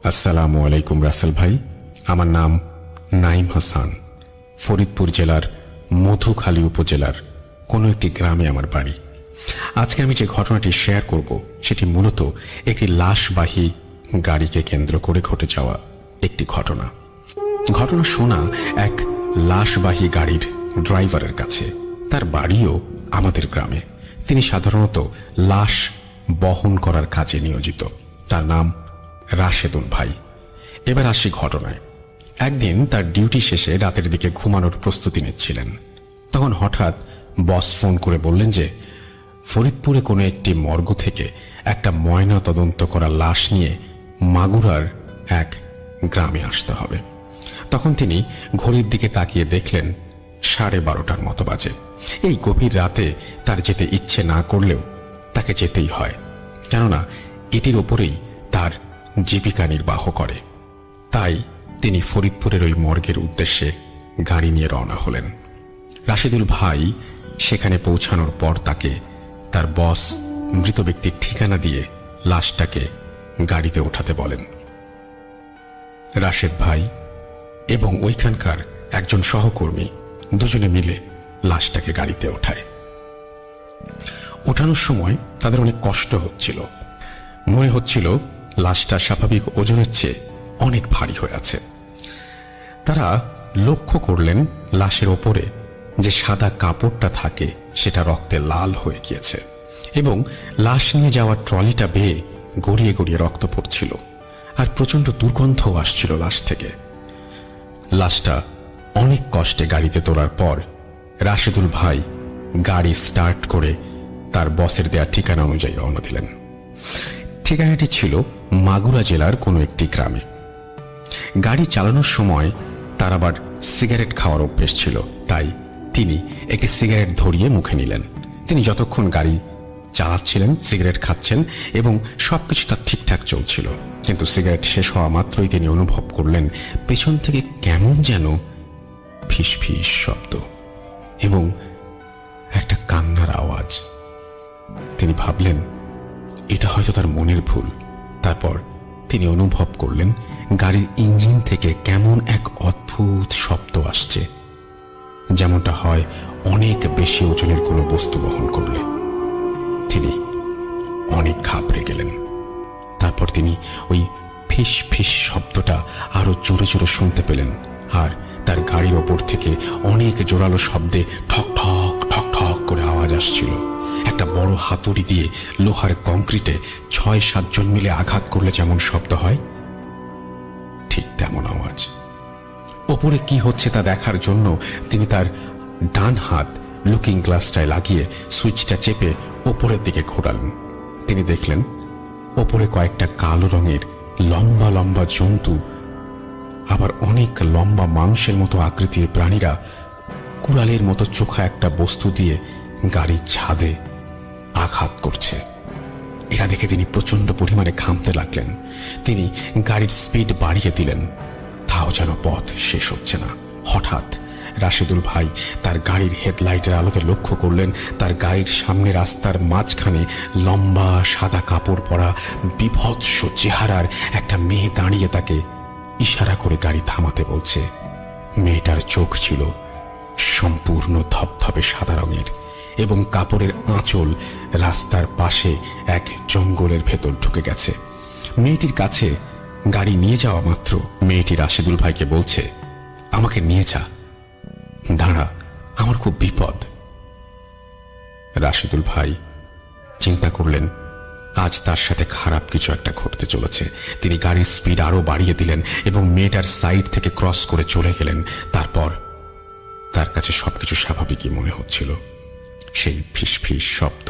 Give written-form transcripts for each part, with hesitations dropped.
আসসালামু আলাইকুম রাসেল ভাই। আমার নাম নাইম হাসান। ফরিদপুর জেলার মধুখালী উপজেলার কোনো একটি গ্রামে আমার বাড়ি। আজকে আমি যে ঘটনাটি শেয়ার করব সেটি মূলত একটি লাশবাহী গাড়িকে কেন্দ্র করে ঘটে যাওয়া একটি ঘটনা শোনা এক লাশবাহী গাড়ির ড্রাইভারের কাছে। তার বাড়িও আমাদের গ্রামে। তিনি সাধারণত লাশ বহন করার কাজে নিয়োজিত। তার নাম রাশেদুল ভাই। এবার আসি ঘটনায়। একদিন তার ডিউটি শেষে রাতের দিকে ঘুমানোর প্রস্তুতি নিচ্ছিলেন। তখন হঠাৎ বস ফোন করে বললেন যে ফরিদপুরে কোনো একটি মর্গ থেকে একটা ময়না তদন্ত করা লাশ নিয়ে মাগুরার এক গ্রামে আসতে হবে। তখন তিনি ঘড়ির দিকে তাকিয়ে দেখলেন 12:30 মতো বাজে। এই গভীর রাতে তার যেতে ইচ্ছে না করলেও তাকে যেতেই হয়, কেননা এটির ওপরেই তার জীবিকা নির্বাহ করে। তাই তিনি ফরিদপুরের ওই মর্গের উদ্দেশ্যে গাড়ি নিয়ে রওনা হলেন। রাশেদুল ভাই সেখানে পৌঁছানোর পর তাকে তার বস মৃত ব্যক্তির ঠিকানা দিয়ে লাশটাকে গাড়িতে ওঠাতে বলেন। রাশেদ ভাই এবং ওইখানকার একজন সহকর্মী দুজনে মিলে লাশটাকে গাড়িতে ওঠায়। ওঠানোর সময় তাদের অনেক কষ্ট হচ্ছিল। মনে হচ্ছিল লাশটা স্বাভাবিক ওজনের চেয়ে অনেক ভারী হয়ে আছে। তারা লক্ষ্য করলেন লাশের ওপরে যে সাদা কাপড়টা থাকে সেটা রক্তে লাল হয়ে গিয়েছে এবং লাশ নিয়ে যাওয়ার ট্রলিটা বেয়ে গড়িয়ে গড়িয়ে রক্ত পড়ছিল, আর প্রচন্ড দুর্গন্ধও আসছিল লাশ থেকে। লাশটা অনেক কষ্টে গাড়িতে তোলার পর রাশেদুল ভাই গাড়ি স্টার্ট করে তার বসের দেয়া ঠিকানা অনুযায়ী রওনা দিলেন। ঠিকানাটি ছিল মাগুরা জেলার কোনো একটি গ্রামে। গাড়ি চালানোর সময় তার আবার সিগারেট খাওয়ার অভ্যেস ছিল, তাই তিনি একটি সিগারেট ধরিয়ে মুখে নিলেন। তিনি যতক্ষণ গাড়ি চালাচ্ছিলেন সিগারেট খাচ্ছেন এবং সবকিছু তার ঠিকঠাক চলছিল, কিন্তু সিগারেট শেষ হওয়া মাত্রই তিনি অনুভব করলেন পেছন থেকে কেমন যেন ফিস ফিস শব্দ এবং একটা কান্নার আওয়াজ। তিনি ভাবলেন এটা হয়তো তার মনের ভুল। তারপর তিনি অনুভব করলেন গাড়ির ইঞ্জিন থেকে কেমন এক অদ্ভুত শব্দ আসছে, যেমনটা হয় অনেক বেশি ওজনের কোনো বস্তু বহন করলে। তিনি অনেক ঘাবড়ে গেলেন। তারপর তিনি ওই ফিস ফিস শব্দটা আরো জোরে জোরে শুনতে পেলেন, আর তার গাড়ির ওপর থেকে অনেক জোরালো শব্দে ঠক ঠক ঠক ঠক করে আওয়াজ আসছিল। একটা বড় হাতুড়ি দিয়ে লোহার কংক্রিটে 6-7 জন মিলে আঘাত করলে যেমন শব্দ হয় ঠিক তেমন আওয়াজ। ওপরে কি হচ্ছে তা দেখার জন্য তিনি তার ডান হাত লুকিং গ্লাসটায় লাগিয়ে সুইচটা চেপে ওপরের দিকে ঘোরালেন। তিনি দেখলেন ওপরে কয়েকটা কালো রঙের লম্বা লম্বা জন্তু, আবার অনেক লম্বা মানুষের মতো আকৃতির প্রাণীরা কুড়ালের মতো চোখা একটা বস্তু দিয়ে গাড়ির ছাদে আঘাত করছে। এটা দেখে তিনি প্রচন্ড পরিমাণে ঘামতে লাগলেন। তিনি গাড়ির স্পিড বাড়িয়ে দিলেন, তাও যেন পথ শেষ হচ্ছে না। হঠাৎ রাশেদুল ভাই তার গাড়ির হেডলাইটের আলোতে লক্ষ্য করলেন তার গাড়ির সামনে রাস্তার মাঝখানে লম্বা সাদা কাপড় পরা বিভৎস চেহারার একটা মেয়ে দাঁড়িয়ে তাকে ইশারা করে গাড়ি থামাতে বলছে। মেয়েটার চোখ ছিল সম্পূর্ণ ধপধপে সাদা রঙের এবং কাপড়ের আঁচল রাস্তার পাশে এক জঙ্গলের ভেতর ঢুকে গেছে। মেয়েটির কাছে গাড়ি নিয়ে যাওয়া মাত্র মেয়েটি রাশেদুল ভাইকে বলছে, আমাকে নিয়ে যা, দাঁড়া, আমার খুব বিপদ। রাশেদুল ভাই চিন্তা করলেন আজ তার সাথে খারাপ কিছু একটা ঘটতে চলেছে। তিনি গাড়ির স্পিড আরো বাড়িয়ে দিলেন এবং মেয়েটার সাইড থেকে ক্রস করে চলে গেলেন। তারপর তার কাছে সবকিছু স্বাভাবিকই মনে হচ্ছিল। সেই ফিস ফিস শব্দ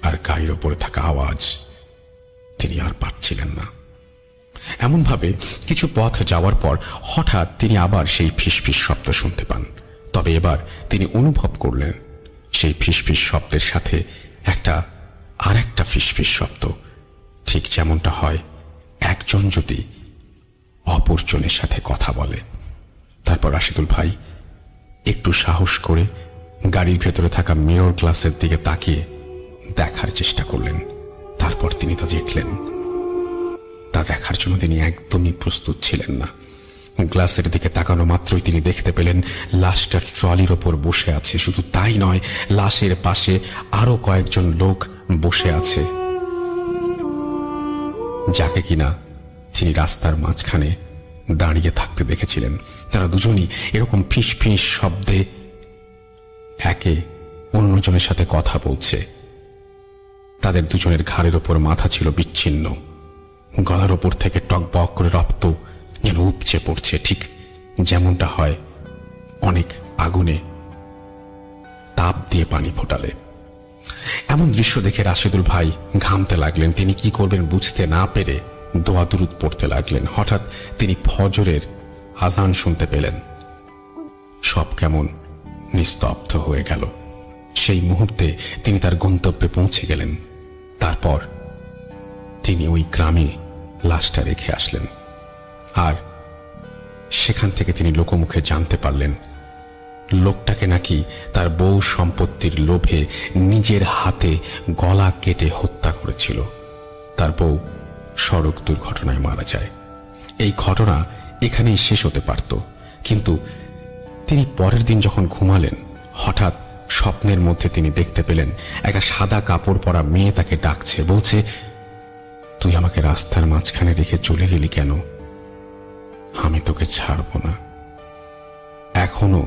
আর গাড়ির ওপরে থাকা আওয়াজ তিনি আর পাচ্ছিলেন না। এমনভাবে কিছু পথ যাওয়ার পর হঠাৎ তিনি আবার সেই ফিস ফিস শব্দ শুনতে পান। তবে এবার তিনি অনুভব করলেন সেই ফিস ফিস শব্দের সাথে আর একটা ফিস ফিস শব্দ, ঠিক যেমনটা হয় একজন যদি অপরজনের সাথে কথা বলে। তারপর রাশেদুল ভাই একটু সাহস করে গাড়ির ভেতরে থাকা মিরর গ্লাসের দিকে তাকিয়ে দেখার চেষ্টা করলেন। তারপর তিনি তা দেখলেন তা দেখার জন্য তিনি একদমই প্রস্তুত ছিলেন না। গ্লাসের দিকে তাকানো মাত্রই তিনি দেখতে পেলেন লাশটা ট্রলির ওপর বসে আছে। শুধু তাই নয়, লাশের পাশে আরো কয়েকজন লোক বসে আছে, যাকে কিনা তিনি রাস্তার মাঝখানে দাঁড়িয়ে থাকতে দেখেছিলেন। তারা দুজনই এরকম ফিস ফিস শব্দে একে অন্যজনের সাথে কথা বলছে। তাদের দুজনের ঘাড়ের ওপর মাথা ছিল বিচ্ছিন্ন, গলার ওপর থেকে টকবক করে রক্ত যেন উপচে পড়ছে, ঠিক যেমনটা হয় অনেক আগুনে তাপ দিয়ে পানি ফোটালে। এমন দৃশ্য দেখে রাশেদুল ভাই ঘামতে লাগলেন। তিনি কি করবেন বুঝতে না পেরে দোয়া দুরুদ পড়তে লাগলেন। হঠাৎ তিনি ফজরের আজান শুনতে পেলেন। সব কেমন নিস্তব্ধ হয়ে গেল। সেই মুহূর্তে তিনি তার গন্তব্যে পৌঁছে গেলেন। তারপর তিনি ওই গ্রামে লাশটা রেখে আসলেন। আর সেখান থেকে তিনি লোকমুখে জানতে পারলেন লোকটাকে নাকি তার বউ সম্পত্তির লোভে নিজের হাতে গলা কেটে হত্যা করেছিল। তার বউ সড়ক দুর্ঘটনায় মারা যায়। এই ঘটনা এখানেই শেষ হতে পারত, কিন্তু তিনি পরের দিন যখন ঘুমালেন, হঠাৎ স্বপ্নের মধ্যে তিনি দেখতে পেলেন একটা সাদা কাপড় পরা মেয়ে তাকে ডাকছে, বলছে, তুই আমাকে রাস্তার মাঝখানে রেখে চলে গেলি কেন? আমি তোকে ছাড়ব না। এখনো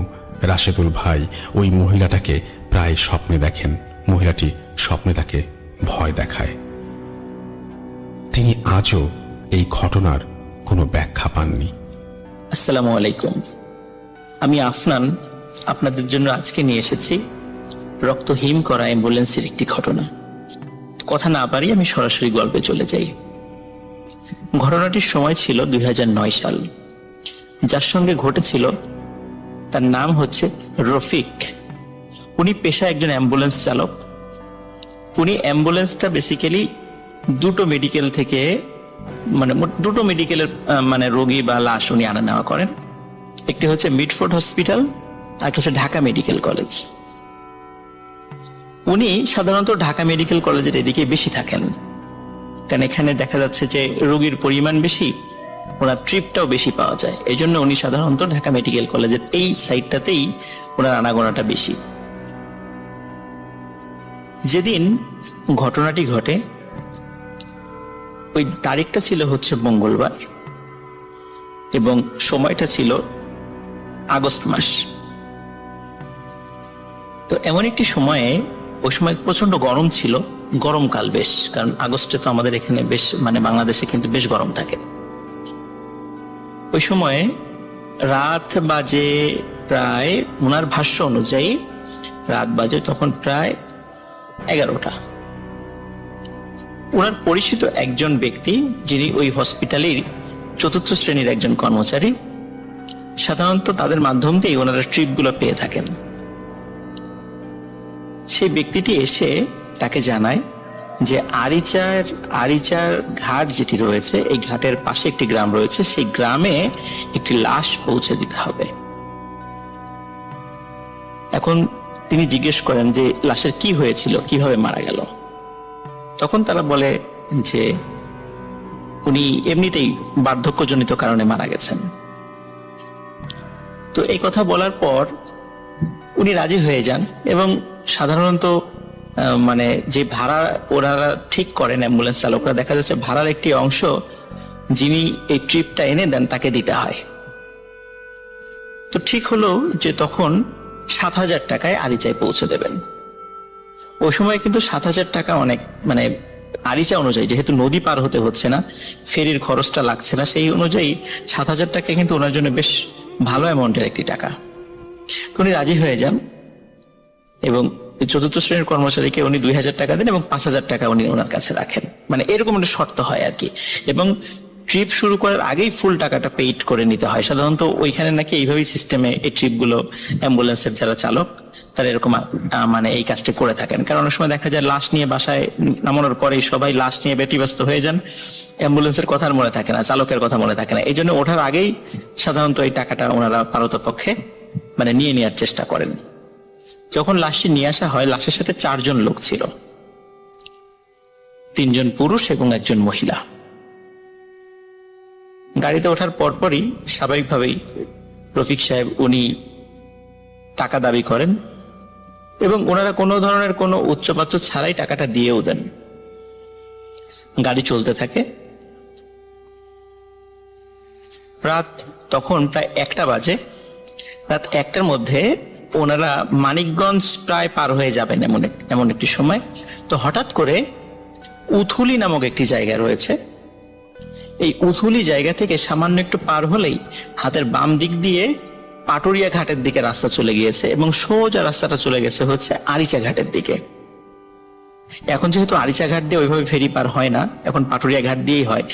রাশেদুল ভাই ওই মহিলাটাকে প্রায় স্বপ্নে দেখেন। মহিলাটি স্বপ্নে তাকে ভয় দেখায়। তিনি আজও এই ঘটনার কোনো ব্যাখ্যা পাননি। আসসালামু আলাইকুম, আমি আফনান আপনাদের জন্য আজকে নিয়ে এসেছি রক্তহীন করা অ্যাম্বুলেন্সের একটি ঘটনা। কথা না পারি আমি সরাসরি গল্পে চলে যাই। ঘটনাটির সময় ছিল 2009 সাল। যার সঙ্গে ঘটেছিল তার নাম হচ্ছে রফিক। উনি পেশা একজন অ্যাম্বুলেন্স চালক। উনি অ্যাম্বুলেন্সটা বেসিক্যালি দুটো মেডিকেল থেকে দুটো মেডিকেলের রোগী বা লাশ উনি আনা নেওয়া করেন। একটি হচ্ছে মিডফোর্ড হসপিটাল আর একটা হচ্ছে ঢাকা মেডিকেল কলেজ। উনি সাধারণত ঢাকা মেডিকেল কলেজের এদিকে বেশি থাকেন, কারণ এখানে দেখা যাচ্ছে যে রোগীর পরিমাণ বেশি, ওনার ট্রিপটাও বেশি পাওয়া যায়। এই জন্য উনি সাধারণত ঢাকা মেডিকেল কলেজের এই সাইডটাতেই ওনার আনাগোনাটা বেশি। যেদিন ঘটনাটি ঘটে ওই তারিখটা ছিল হচ্ছে মঙ্গলবার এবং সময়টা ছিল আগস্ট মাস। তো এমন একটি সময়ে, ওই সময় প্রচন্ড গরম ছিল, গরমকাল বেশ, কারণ আগস্টে তো আমাদের এখানে বেশ বাংলাদেশে কিন্তু বেশ গরম থাকে। ওই সময়ে রাত বাজে প্রায়, ওনার ভাষ্য অনুযায়ী রাত বাজে তখন প্রায় 11টা। ওনার পরিচিত একজন ব্যক্তি, যিনি ওই হসপিটালের 4র্থ শ্রেণীর একজন কর্মচারী, সাধারণত তাদের মাধ্যম দিয়ে ওনারা ট্রিপগুলো পেয়ে থাকেন। সেই ব্যক্তিটি এসে তাকে জানায় যে আরিচার ঘাট যেটি রয়েছে, এই ঘাটের পাশে একটি গ্রাম রয়েছে, সেই গ্রামে একটি লাশ পৌঁছে দিতে হবে। এখন তিনি জিজ্ঞেস করেন যে লাশের কি হয়েছিল, কিভাবে মারা গেল। তখন তারা বলে যে উনি এমনিতেই বার্ধক্যজনিত কারণে মারা গেছেন। তো এই কথা বলার পর উনি রাজি হয়ে যান এবং সাধারণত যে ভাড়া ওনারা ঠিক করেন অ্যাম্বুলেন্স চালকরা, দেখা যাচ্ছে ভাড়ার একটি অংশ যিনি এই ট্রিপটা এনে দেন তাকে দিতে হয়। তো ঠিক হলো যে তখন 7,000 টাকায় আরিচায় পৌঁছে দেবেন। ওই সময় কিন্তু 7,000 টাকা অনেক, আরিচা অনুযায়ী, যেহেতু নদী পার হতে হচ্ছে না, ফেরির খরচটা লাগছে না, সেই অনুযায়ী 7,000 টাকা কিন্তু ওনার জন্য বেশ ভালো অ্যামাউন্টের একটি টাকা। উনি রাজি হয়ে যান এবং 4র্থ শ্রেণীর কর্মচারীকে উনি 2,000 টাকা দেন এবং 5,000 টাকা উনি ওনার কাছে রাখেন। এরকম একটা শর্ত হয় আর কি। এবং ট্রিপ শুরু করার আগেই ফুল টাকাটা পেইড করে নিতে হয়। সাধারণত ওইখানে নাকি এইভাবেই সিস্টেমে এই ট্রিপগুলো অ্যাম্বুলেন্সের যারা চালক তারা এরকম এই কাজটা করে থাকেন। কারণ অনেক সময় দেখা যায় লাশ নিয়ে বাসায় নামানোর পরেই সবাই লাশ নিয়ে ব্যতিব্যস্ত হয়ে যান, অ্যাম্বুলেন্সের কথা মনে থাকে না, চালকের কথা মনে থাকে না। এই জন্য ওঠার আগেই সাধারণত এই টাকাটা ওনারা পারতপক্ষে নিয়ে নেওয়ার চেষ্টা করেন। যখন লাশটি নিয়ে আসা হয়, লাশের সাথে 4 জন লোক ছিল, 3 জন পুরুষ এবং 1 জন মহিলা। গাড়িতে ওঠার পরপরই স্বাভাবিকভাবেই রফিক সাহেব উনি টাকা দাবি করেন এবং ওনারা কোনো ধরনের কোনো উচ্চপাচ্য ছাড়াই টাকাটা দিয়েও দেন। গাড়ি চলতে থাকে। রাত তখন প্রায় 1টা বাজে। রাত 1টার মধ্যে ওনারা মানিকগঞ্জ প্রায় পার হয়ে যাবেন এমন একটি সময়। তো হঠাৎ করে উথুলি নামক একটি জায়গা রয়েছে। এই উথুলি জায়গা থেকে সামান্য একটু পার হলেই হাতের বাম দিক দিয়ে পাটুরিয়া ঘাটের দিকে রাস্তা চলে গিয়েছে এবং সোজা রাস্তাটা চলে গেছে হচ্ছে আরিচা ঘাটের দিকে। এখন যেহেতু আরিচা ঘাট দিয়ে ওইভাবে ফেরি পার হয় না, এখন পাটুরিয়া ঘাট দিয়েই হয়।